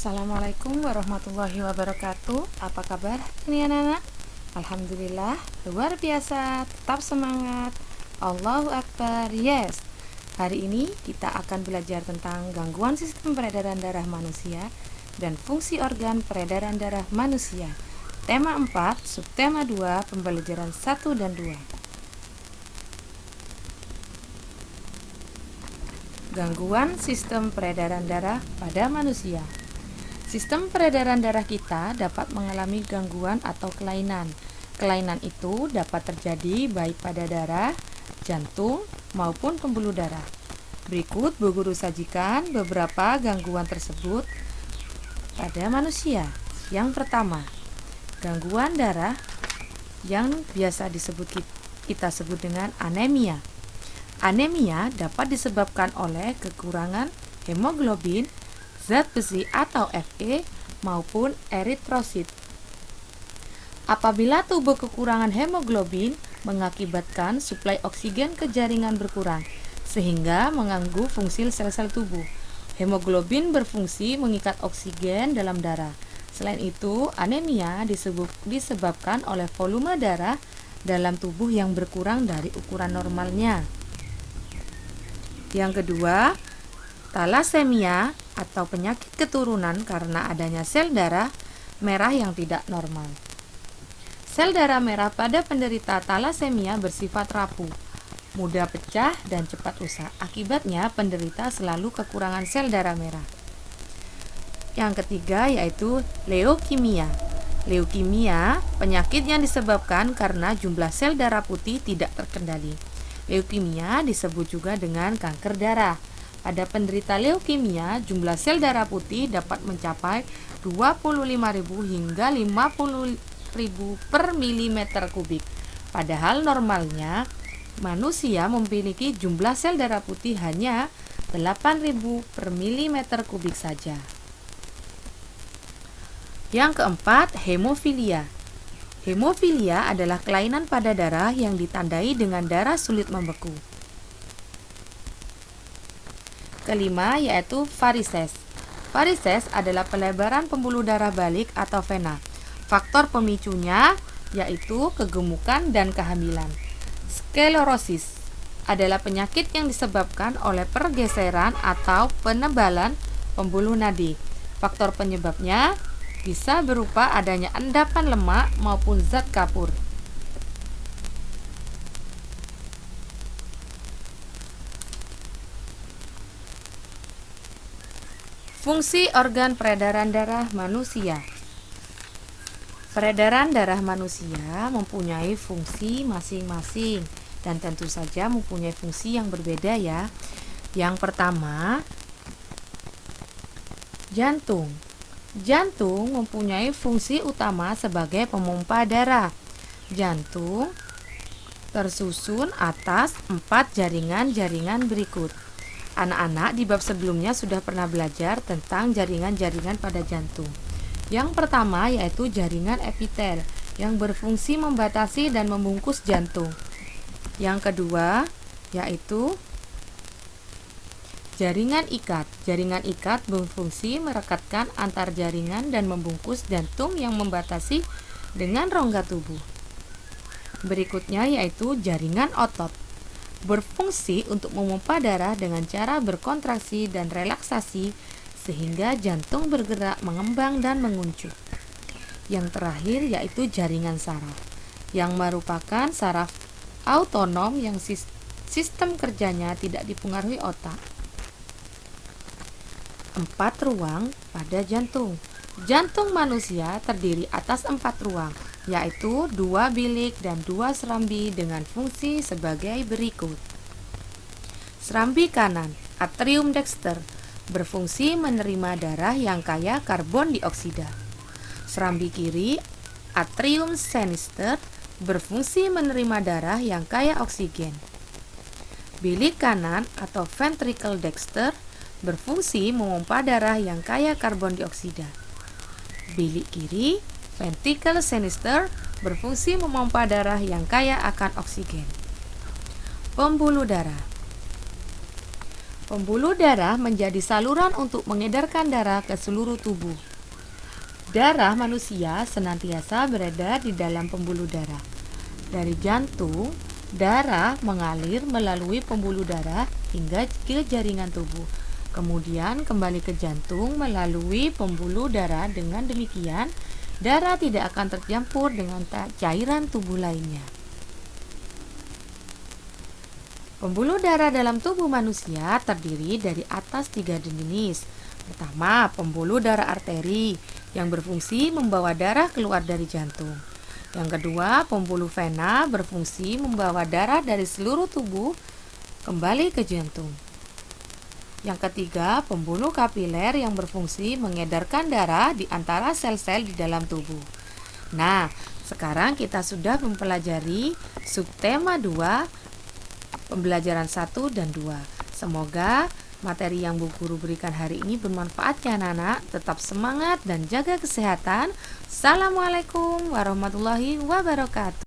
Assalamualaikum warahmatullahi wabarakatuh. Apa kabar ini anak-anak? Alhamdulillah, luar biasa. Tetap semangat. Allahu Akbar. Yes. Hari ini kita akan belajar tentang gangguan sistem peredaran darah manusia dan fungsi organ peredaran darah manusia. Tema 4, subtema 2, pembelajaran 1 dan 2. Gangguan sistem peredaran darah pada manusia. Sistem peredaran darah kita dapat mengalami gangguan atau kelainan. Kelainan itu dapat terjadi baik pada darah, jantung, maupun pembuluh darah. Berikut Bu Guru sajikan beberapa gangguan tersebut pada manusia. Yang pertama, gangguan darah yang biasa kita sebut dengan anemia. Anemia dapat disebabkan oleh kekurangan hemoglobin, zat besi atau Fe, maupun eritrosit. Apabila tubuh kekurangan hemoglobin, mengakibatkan suplai oksigen ke jaringan berkurang, sehingga mengganggu fungsi sel-sel tubuh. Hemoglobin berfungsi mengikat oksigen dalam darah. Selain itu, anemia disebabkan oleh volume darah dalam tubuh yang berkurang dari ukuran normalnya. Yang kedua, talasemia atau penyakit keturunan karena adanya sel darah merah yang tidak normal. Sel darah merah pada penderita talasemia bersifat rapuh, mudah pecah dan cepat rusak. Akibatnya penderita selalu kekurangan sel darah merah. Yang ketiga yaitu leukemia. Leukemia, penyakit yang disebabkan karena jumlah sel darah putih tidak terkendali. Leukemia disebut juga dengan kanker darah. Pada penderita leukemia, jumlah sel darah putih dapat mencapai 25.000 hingga 50.000 per milimeter kubik. Padahal normalnya, manusia memiliki jumlah sel darah putih hanya 8.000 per milimeter kubik saja. Yang keempat, hemofilia. Hemofilia adalah kelainan pada darah yang ditandai dengan darah sulit membeku. Kelima yaitu varises. Varises adalah pelebaran pembuluh darah balik atau vena. Faktor pemicunya yaitu kegemukan dan kehamilan. Sklerosis adalah penyakit yang disebabkan oleh pergeseran atau penebalan pembuluh nadi. Faktor penyebabnya bisa berupa adanya endapan lemak maupun zat kapur. Fungsi organ peredaran darah manusia. Peredaran darah manusia mempunyai fungsi masing-masing dan tentu saja mempunyai fungsi yang berbeda ya. Yang pertama, jantung. Jantung mempunyai fungsi utama sebagai pemompa darah. Jantung tersusun atas 4 jaringan-jaringan berikut. Anak-anak di bab sebelumnya sudah pernah belajar tentang jaringan-jaringan pada jantung. Yang pertama yaitu jaringan epitel yang berfungsi membatasi dan membungkus jantung. Yang kedua yaitu jaringan ikat. Jaringan ikat berfungsi merekatkan antar jaringan dan membungkus jantung yang membatasi dengan rongga tubuh. Berikutnya yaitu jaringan otot. Berfungsi untuk memompa darah dengan cara berkontraksi dan relaksasi sehingga jantung bergerak, mengembang dan menguncup. Yang terakhir yaitu jaringan saraf yang merupakan saraf autonom yang sistem kerjanya tidak dipengaruhi otak. 4 ruang pada jantung. Jantung manusia terdiri atas 4 ruang, yaitu 2 bilik dan 2 serambi dengan fungsi sebagai berikut. Serambi kanan, atrium dexter, berfungsi menerima darah yang kaya karbon dioksida. Serambi kiri, atrium sinister, berfungsi menerima darah yang kaya oksigen. Bilik kanan atau ventricle dexter berfungsi memompa darah yang kaya karbon dioksida. Bilik kiri, ventricle sinister, berfungsi memompa darah yang kaya akan oksigen. Pembuluh darah. Pembuluh darah menjadi saluran untuk mengedarkan darah ke seluruh tubuh. Darah manusia senantiasa beredar di dalam pembuluh darah. Dari jantung, darah mengalir melalui pembuluh darah hingga ke jaringan tubuh. Kemudian kembali ke jantung melalui pembuluh darah. Dengan demikian, darah tidak akan tercampur dengan cairan tubuh lainnya. Pembuluh darah dalam tubuh manusia terdiri dari atas 3 jenis. Pertama, pembuluh darah arteri yang berfungsi membawa darah keluar dari jantung. Yang kedua, pembuluh vena berfungsi membawa darah dari seluruh tubuh kembali ke jantung. Yang ketiga, pembuluh kapiler yang berfungsi mengedarkan darah di antara sel-sel di dalam tubuh. Nah, sekarang kita sudah mempelajari subtema 2, pembelajaran 1 dan 2. Semoga materi yang Bu Guru berikan hari ini bermanfaat ya anak-anak. Tetap semangat dan jaga kesehatan. Assalamualaikum warahmatullahi wabarakatuh.